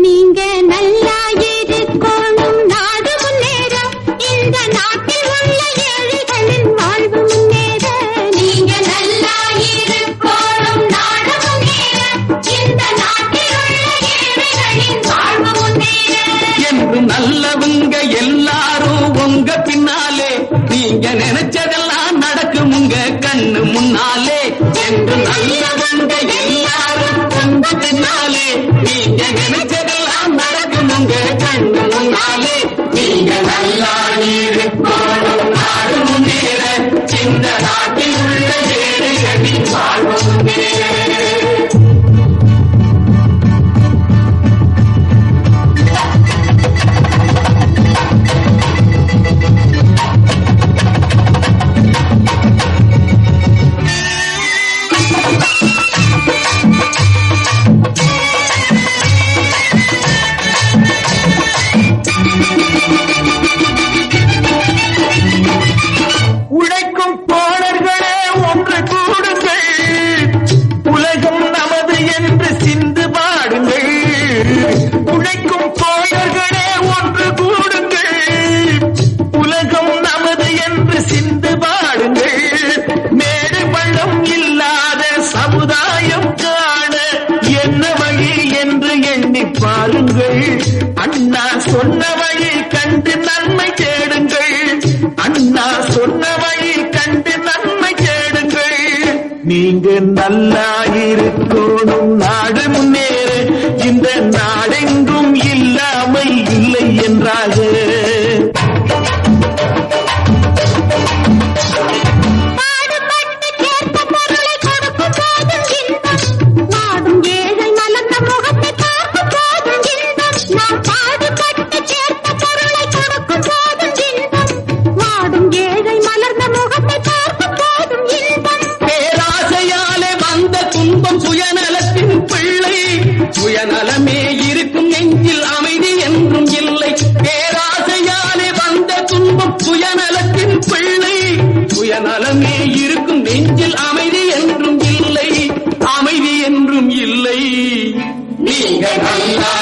நீங்க நல்லா இருக்கணும், நாடு முன்னேற, இந்த நாட்டில் உள்ள ஏழைகளின் வாழ்வு முன்னேற. நீங்க நல்லா இருக்கணும், நாடு முன்னேற, இந்த நாட்டில் உள்ள ஏழைகளின் வாழ்வு முன்னேற. என்று நல்லவங்க எல்லாரும் உங்க பின்னாலே, நீங்க நினைச்சதெல்லாம் நடக்கும் உங்க கண்ணு முன்னாலே. என்று நல்லவங்க எல்லாரும் உங்க பின்னாலே, நீங்க நினைச்சதெல்லாம் நடக்கும் உங்க கண்ணு முன்னாலே. நீங்க நல்லா இருக்கணும், நாடு முன்னேற, இந்த நாட்டில் உள்ள ஏழைகளின் வாழ்வு முன்னேற. உழைக்கும் தோழர்களே ஒன்று கூடுங்கள், உலகம் நமது என்று சிந்து பாடுங்கள். உழைக்கும் தோழர்களே ஒன்று கூடுங்கள், உலகம் நமது என்று சிந்து பாடுங்கள். மேடு பள்ளம் இல்லாத சமுதாயம் காண என்ன வழி என்று எண்ணி பாருங்கள். அண்ணா சொன்ன வழி கண்டு நன்மை தேடுங்கள். அண்ணா சொன்ன வழி கண்டு நன்மை தேடுங்கள். நீங்க நல்லா இருக்கணும், நாடு முன்னேற, இந்த நாடெங்கும் இல்லாமல் இல்லை என்றாக. சுயநலத்தின் பிள்ளை, சுயநலமே இருக்கும் நெஞ்சில் அமைதி என்றும் இல்லை. பேராசையாலே வந்த துன்பம் சுயநலத்தின் பிள்ளை, சுயநலமே இருக்கும் நெஞ்சில் அமைதி என்றும் இல்லை, அமைதி என்றும் இல்லை. நீங்க நல்லா